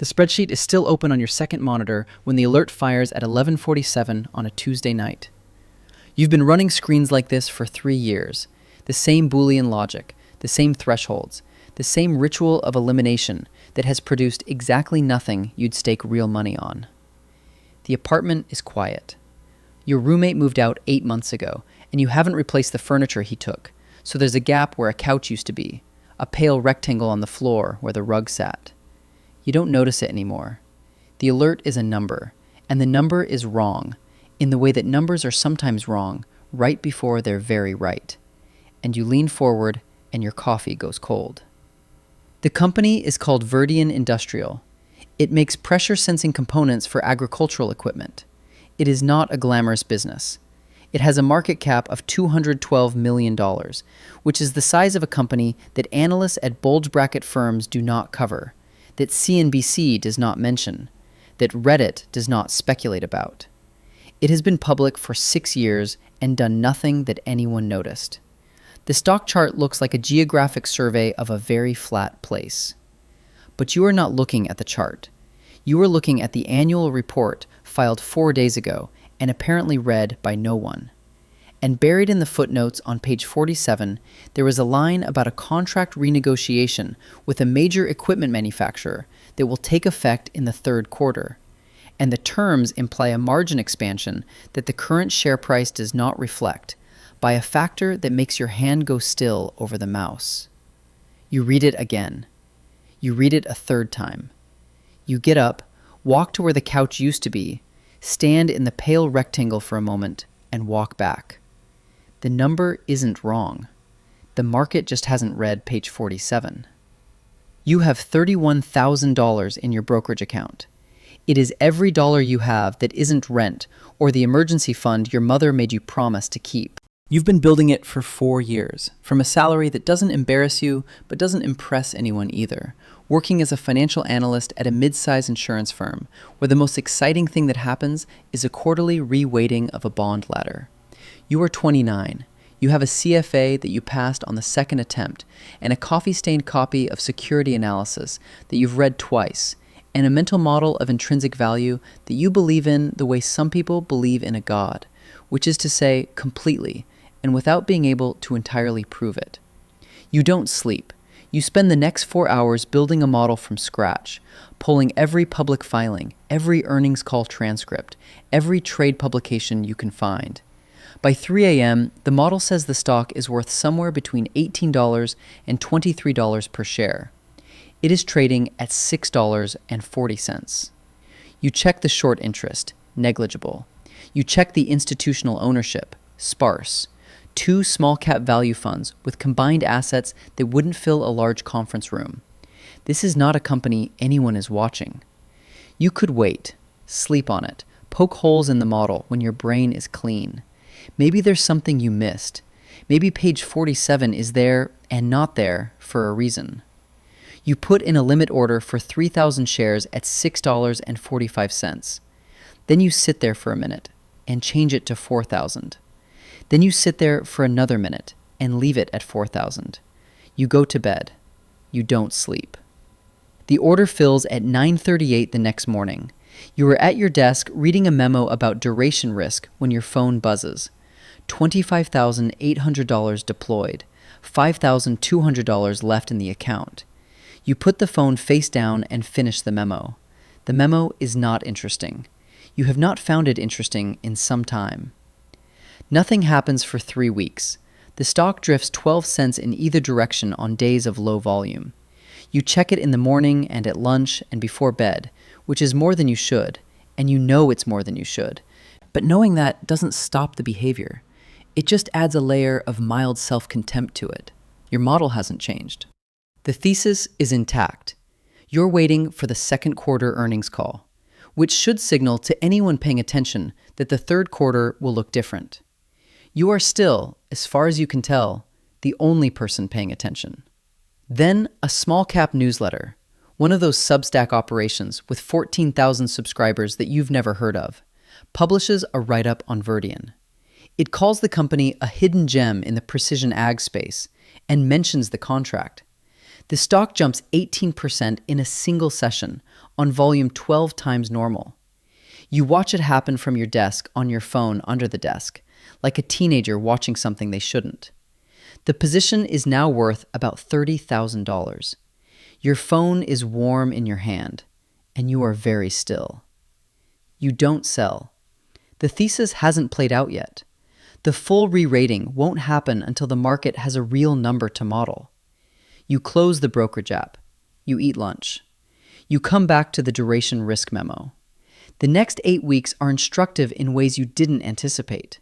The spreadsheet is still open on your second monitor when the alert fires at 11:47 on a Tuesday night. You've been running screens like this for 3 years. The same Boolean logic, the same thresholds, the same ritual of elimination that has produced exactly nothing you'd stake real money on. The apartment is quiet. Your roommate moved out 8 months ago, and you haven't replaced the furniture he took, so there's a gap where a couch used to be, a pale rectangle on the floor where the rug sat. You don't notice it anymore. The alert is a number, and the number is wrong, in the way that numbers are sometimes wrong, right before they're very right. And you lean forward, and your coffee goes cold. The company is called Verdian Industrial. It makes pressure-sensing components for agricultural equipment. It is not a glamorous business. It has a market cap of $212 million, which is the size of a company that analysts at bulge bracket firms do not cover, that CNBC does not mention, that Reddit does not speculate about. It has been public for 6 years and done nothing that anyone noticed. The stock chart looks like a geographic survey of a very flat place. But you are not looking at the chart. You are looking at the annual report filed 4 days ago and apparently read by no one. And buried in the footnotes on page 47, there was a line about a contract renegotiation with a major equipment manufacturer that will take effect in the third quarter. And the terms imply a margin expansion that the current share price does not reflect, by a factor that makes your hand go still over the mouse. You read it again. You read it a third time. You get up, walk to where the couch used to be, stand in the pale rectangle for a moment, and walk back. The number isn't wrong. The market just hasn't read page 47. You have $31,000 in your brokerage account. It is every dollar you have that isn't rent or the emergency fund your mother made you promise to keep. You've been building it for 4 years, from a salary that doesn't embarrass you but doesn't impress anyone either, working as a financial analyst at a mid-size insurance firm, where the most exciting thing that happens is a quarterly re-weighting of a bond ladder. You are 29. You have a CFA that you passed on the second attempt, and a coffee-stained copy of Security Analysis that you've read twice, and a mental model of intrinsic value that you believe in the way some people believe in a god, which is to say, completely, and without being able to entirely prove it. You don't sleep. You spend the next 4 hours building a model from scratch, pulling every public filing, every earnings call transcript, every trade publication you can find. By 3 a.m., the model says the stock is worth somewhere between $18 and $23 per share. It is trading at $6.40. You check the short interest, negligible. You check the institutional ownership, sparse. 2 small-cap value funds with combined assets that wouldn't fill a large conference room. This is not a company anyone is watching. You could wait, sleep on it, poke holes in the model when your brain is clean. Maybe there's something you missed. Maybe page 47 is there and not there for a reason. You put in a limit order for 3,000 shares at $6.45. Then you sit there for a minute and change it to 4,000. Then you sit there for another minute and leave it at 4,000. You go to bed. You don't sleep. The order fills at 9:38 the next morning. You are at your desk reading a memo about duration risk when your phone buzzes. $25,800 deployed. $5,200 left in the account. You put the phone face down and finish the memo. The memo is not interesting. You have not found it interesting in some time. Nothing happens for 3 weeks. The stock drifts 12 cents in either direction on days of low volume. You check it in the morning and at lunch and before bed, which is more than you should, and you know it's more than you should. But knowing that doesn't stop the behavior. It just adds a layer of mild self-contempt to it. Your model hasn't changed. The thesis is intact. You're waiting for the second quarter earnings call, which should signal to anyone paying attention that the third quarter will look different. You are still, as far as you can tell, the only person paying attention. Then a small cap newsletter, one of those Substack operations with 14,000 subscribers that you've never heard of, publishes a write-up on Verdian. It calls the company a hidden gem in the precision ag space and mentions the contract. The stock jumps 18% in a single session on volume 12 times normal. You watch it happen from your desk on your phone under the desk, like a teenager watching something they shouldn't. The position is now worth about $30,000. Your phone is warm in your hand, and you are very still. You don't sell. The thesis hasn't played out yet. The full re-rating won't happen until the market has a real number to model. You close the brokerage app. You eat lunch. You come back to the duration risk memo. The next 8 weeks are instructive in ways you didn't anticipate.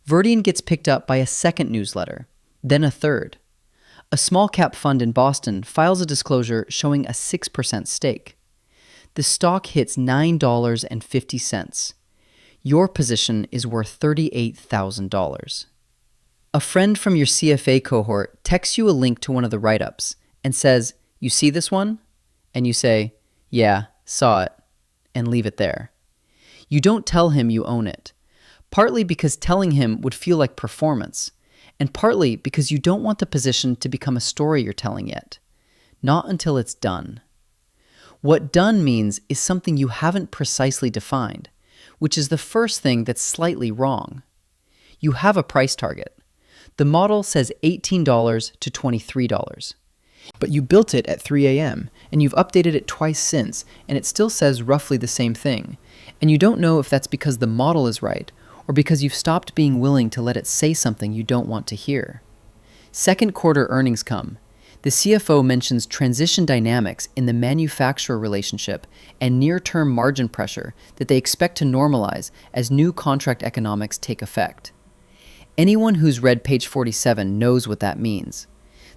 Verdian gets picked up by a second newsletter, then a third. A small cap fund in Boston files a disclosure showing a 6% stake. The stock hits $9.50. Your position is worth $38,000. A friend from your CFA cohort texts you a link to one of the write-ups and says, "You see this one?" And you say, "Yeah, saw it," and leave it there. You don't tell him you own it, partly because telling him would feel like performance, and partly because you don't want the position to become a story you're telling yet. Not until it's done. What done means is something you haven't precisely defined, which is the first thing that's slightly wrong. You have a price target. The model says $18 to $23. But you built it at 3 a.m., and you've updated it twice since, and it still says roughly the same thing. And you don't know if that's because the model is right, or because you've stopped being willing to let it say something you don't want to hear. Second quarter earnings come. The CFO mentions transition dynamics in the manufacturer relationship and near-term margin pressure that they expect to normalize as new contract economics take effect. Anyone who's read page 47 knows what that means.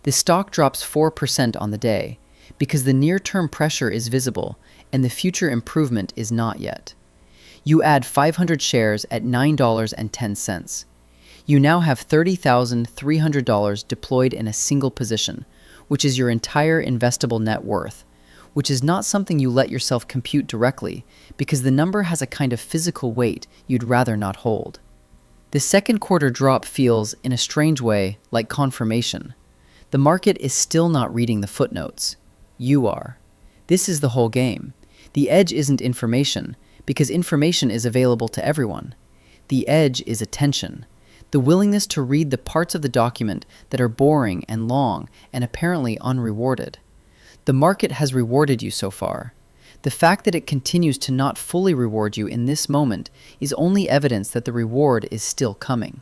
The stock drops 4% on the day because the near-term pressure is visible and the future improvement is not yet. You add 500 shares at $9.10. You now have $30,300 deployed in a single position, which is your entire investable net worth, which is not something you let yourself compute directly because the number has a kind of physical weight you'd rather not hold. The second quarter drop feels, in a strange way, like confirmation. The market is still not reading the footnotes. You are. This is the whole game. The edge isn't information, because information is available to everyone. The edge is attention. The willingness to read the parts of the document that are boring and long and apparently unrewarded. The market has rewarded you so far. The fact that it continues to not fully reward you in this moment is only evidence that the reward is still coming.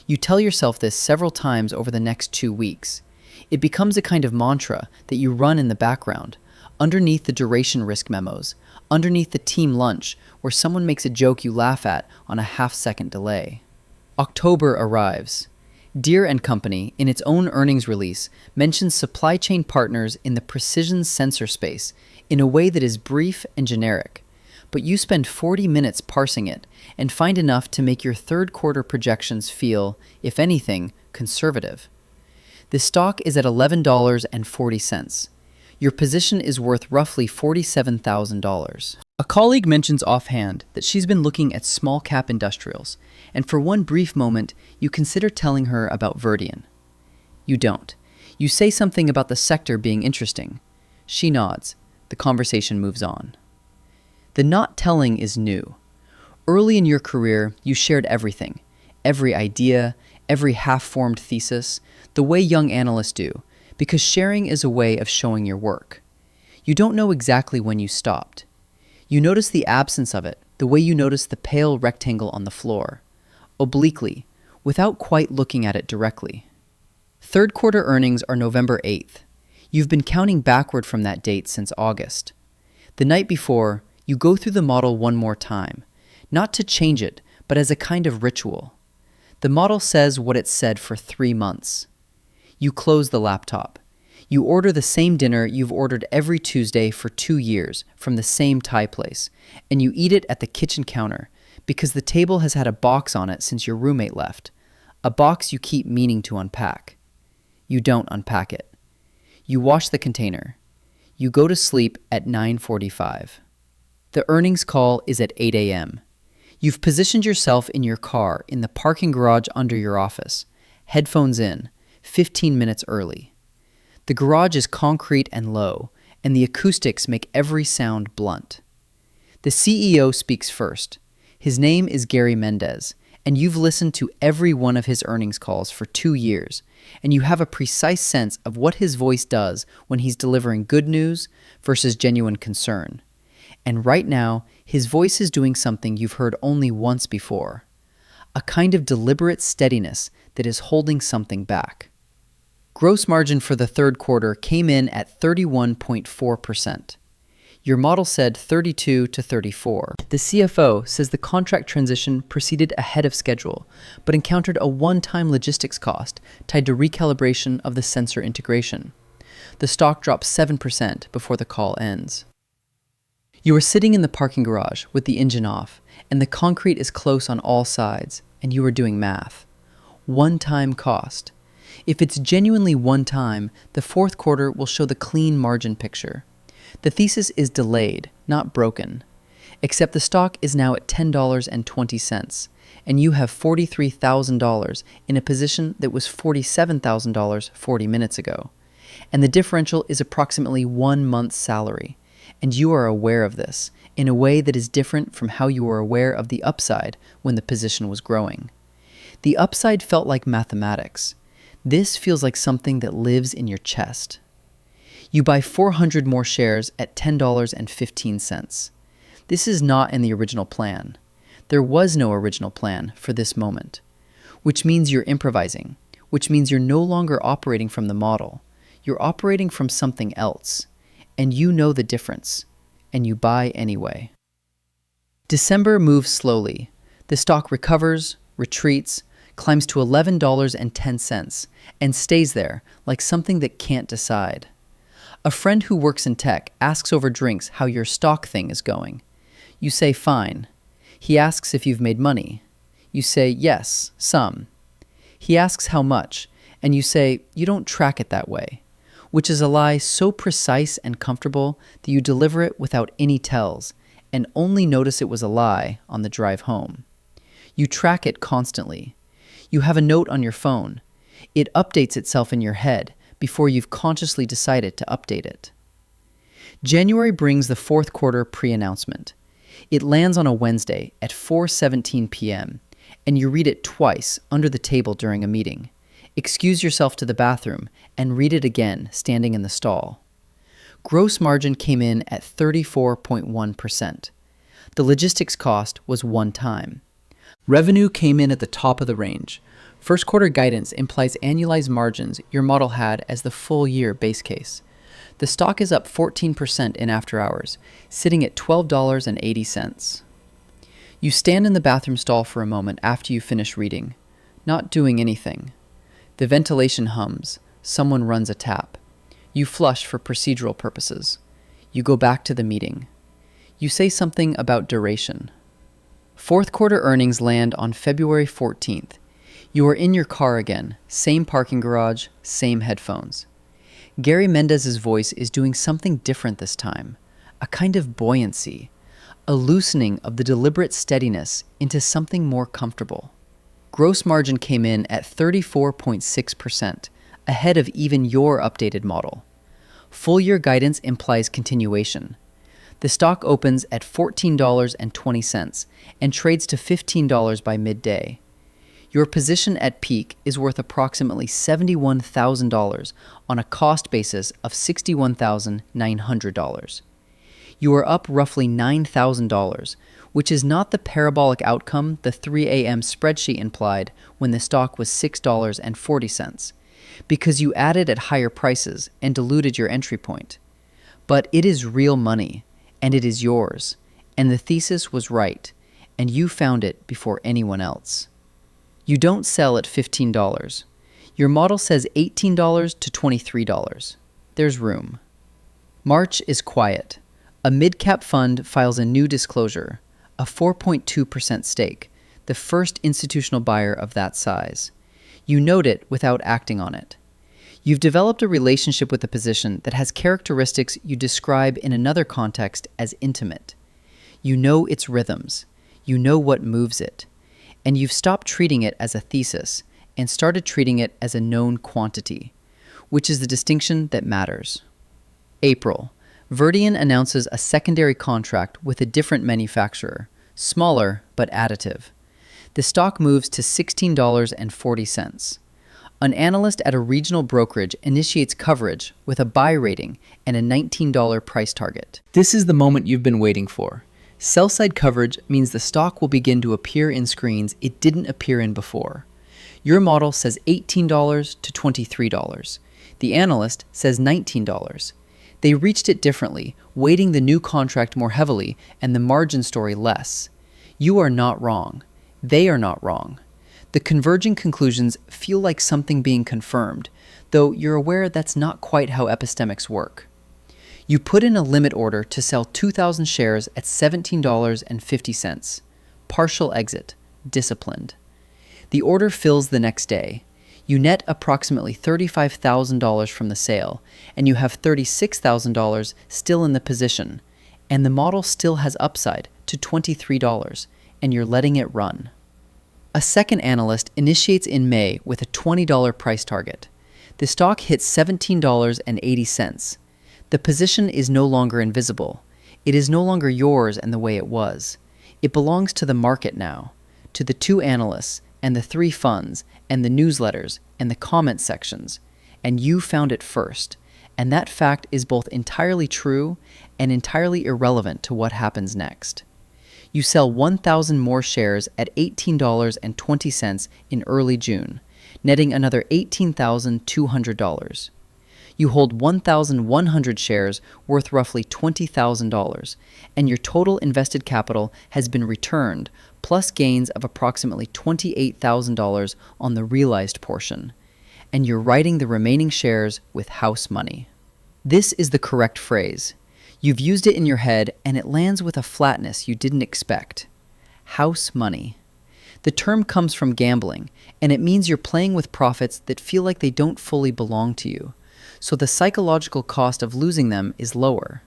You tell yourself this several times over the next 2 weeks. It becomes a kind of mantra that you run in the background, underneath the duration risk memos, underneath the team lunch where someone makes a joke you laugh at on a half-second delay. October arrives. Deere & Company, in its own earnings release, mentions supply chain partners in the precision sensor space in a way that is brief and generic, but you spend 40 minutes parsing it and find enough to make your third quarter projections feel, if anything, conservative. The stock is at $11.40. Your position is worth roughly $47,000. A colleague mentions offhand that she's been looking at small cap industrials, and for one brief moment, you consider telling her about Verdian. You don't. You say something about the sector being interesting. She nods. The conversation moves on. The not telling is new. Early in your career, you shared everything. Every idea, every half-formed thesis, the way young analysts do, because sharing is a way of showing your work. You don't know exactly when you stopped. You notice the absence of it, the way you notice the pale rectangle on the floor, obliquely, without quite looking at it directly. Third quarter earnings are November 8th. You've been counting backward from that date since August. The night before, you go through the model one more time, not to change it, but as a kind of ritual. The model says what it said for 3 months. You close the laptop. You order the same dinner you've ordered every Tuesday for 2 years from the same Thai place, and you eat it at the kitchen counter because the table has had a box on it since your roommate left, a box you keep meaning to unpack. You don't unpack it. You wash the container. You go to sleep at 9:45. The earnings call is at 8 a.m. You've positioned yourself in your car in the parking garage under your office, headphones in, 15 minutes early. The garage is concrete and low, and the acoustics make every sound blunt. The CEO speaks first. His name is Gary Mendez, and you've listened to every one of his earnings calls for 2 years, and you have a precise sense of what his voice does when he's delivering good news versus genuine concern. And right now, his voice is doing something you've heard only once before. A kind of deliberate steadiness that is holding something back. Gross margin for the third quarter came in at 31.4%. Your model said 32 to 34. The CFO says the contract transition proceeded ahead of schedule, but encountered a one-time logistics cost tied to recalibration of the sensor integration. The stock drops 7% before the call ends. You are sitting in the parking garage with the engine off, and the concrete is close on all sides, and you are doing math. One-time cost. If it's genuinely one time, the fourth quarter will show the clean margin picture. The thesis is delayed, not broken. Except the stock is now at $10.20, and you have $43,000 in a position that was $47,000 40 minutes ago. And the differential is approximately 1 month's salary. And you are aware of this in a way that is different from how you were aware of the upside when the position was growing. The upside felt like mathematics. This feels like something that lives in your chest. You buy 400 more shares at $10.15. This is not in the original plan. There was no original plan for this moment, which means you're improvising, which means you're no longer operating from the model. You're operating from something else, and you know the difference, and you buy anyway. December moves slowly. The stock recovers, retreats, climbs to $11.10, and stays there like something that can't decide. A friend who works in tech asks over drinks how your stock thing is going. You say fine. He asks if you've made money. You say yes, some. He asks how much, and you say you don't track it that way, which is a lie so precise and comfortable that you deliver it without any tells and only notice it was a lie on the drive home. You track it constantly. You have a note on your phone. It updates itself in your head before you've consciously decided to update it. January brings the fourth quarter pre-announcement. It lands on a Wednesday at 4:17 p.m., and you read it twice under the table during a meeting. Excuse yourself to the bathroom and read it again standing in the stall. Gross margin came in at 34.1%. The logistics cost was one time. Revenue came in at the top of the range. First quarter guidance implies annualized margins your model had as the full year base case. The stock is up 14% in after hours, sitting at $12.80. You stand in the bathroom stall for a moment after you finish reading, not doing anything. The ventilation hums. Someone runs a tap. You flush for procedural purposes. You go back to the meeting. You say something about duration. Fourth quarter earnings land on February 14th. You are in your car again, same parking garage, same headphones. Gary Mendez's voice is doing something different this time, a kind of buoyancy, a loosening of the deliberate steadiness into something more comfortable. Gross margin came in at 34.6%, ahead of even your updated model. Full year guidance implies continuation. The stock opens at $14.20 and trades to $15 by midday. Your position at peak is worth approximately $71,000 on a cost basis of $61,900. You are up roughly $9,000, which is not the parabolic outcome the 3 a.m. spreadsheet implied when the stock was $6.40, because you added at higher prices and diluted your entry point. But it is real money, and it is yours, and the thesis was right, and you found it before anyone else. You don't sell at $15. Your model says $18 to $23. There's room. March is quiet. A mid-cap fund files a new disclosure, a 4.2% stake, the first institutional buyer of that size. You note it without acting on it. You've developed a relationship with the position that has characteristics you describe in another context as intimate. You know its rhythms. You know what moves it. And you've stopped treating it as a thesis and started treating it as a known quantity, which is the distinction that matters. April. Verdian announces a secondary contract with a different manufacturer, smaller but additive. The stock moves to $16.40. An analyst at a regional brokerage initiates coverage with a buy rating and a $19 price target. This is the moment you've been waiting for. Sell-side coverage means the stock will begin to appear in screens it didn't appear in before. Your model says $18 to $23. The analyst says $19. They reached it differently, weighting the new contract more heavily and the margin story less. You are not wrong. They are not wrong. The converging conclusions feel like something being confirmed, though you're aware that's not quite how epistemics work. You put in a limit order to sell 2,000 shares at $17.50. Partial exit. Disciplined. The order fills the next day. You net approximately $35,000 from the sale, and you have $36,000 still in the position, and the model still has upside to $23, and you're letting it run. A second analyst initiates in May with a $20 price target. The stock hits $17.80. The position is no longer invisible. It is no longer yours and the way it was. It belongs to the market now, to the 2 analysts and the 3 funds and the newsletters and the comment sections, and you found it first. And that fact is both entirely true and entirely irrelevant to what happens next. You sell 1,000 more shares at $18.20 in early June, netting another $18,200. You hold 1,100 shares worth roughly $20,000, and your total invested capital has been returned, plus gains of approximately $28,000 on the realized portion, and you're writing the remaining shares with house money. This is the correct phrase. You've used it in your head, and it lands with a flatness you didn't expect. House money. The term comes from gambling, and it means you're playing with profits that feel like they don't fully belong to you, so the psychological cost of losing them is lower.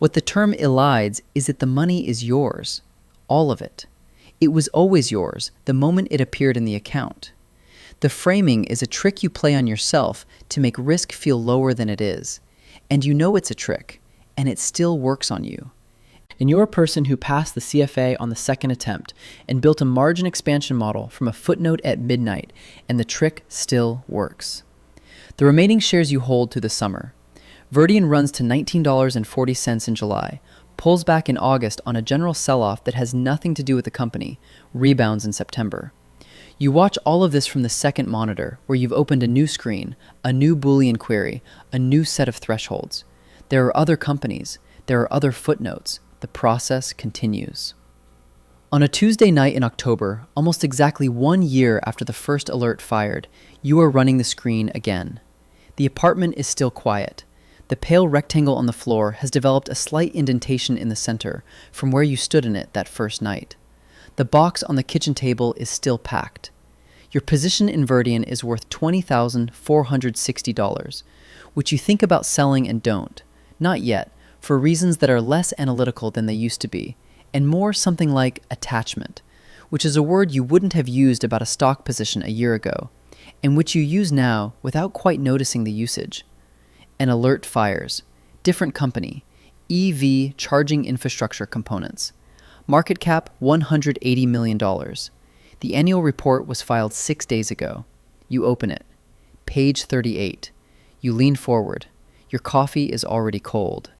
What the term elides is that the money is yours, all of it. It was always yours the moment it appeared in the account. The framing is a trick you play on yourself to make risk feel lower than it is, and you know it's a trick, and it still works on you. And you're a person who passed the CFA on the second attempt and built a margin expansion model from a footnote at midnight, and the trick still works. The remaining shares you hold through the summer. Verdian runs to $19.40 in July, pulls back in August on a general sell-off that has nothing to do with the company, rebounds in September. You watch all of this from the second monitor, where you've opened a new screen, a new Boolean query, a new set of thresholds. There are other companies. There are other footnotes. The process continues. On a Tuesday night in October, almost exactly 1 year after the first alert fired, you are running the screen again. The apartment is still quiet. The pale rectangle on the floor has developed a slight indentation in the center from where you stood in it that first night. The box on the kitchen table is still packed. Your position in Verdian is worth $20,460, which you think about selling and don't. Not yet, for reasons that are less analytical than they used to be, and more something like attachment, which is a word you wouldn't have used about a stock position a year ago, and which you use now without quite noticing the usage. An alert fires. Different company. EV charging infrastructure components. Market cap $180 million. The annual report was filed 6 days ago. You open it. Page 38. You lean forward. Your coffee is already cold.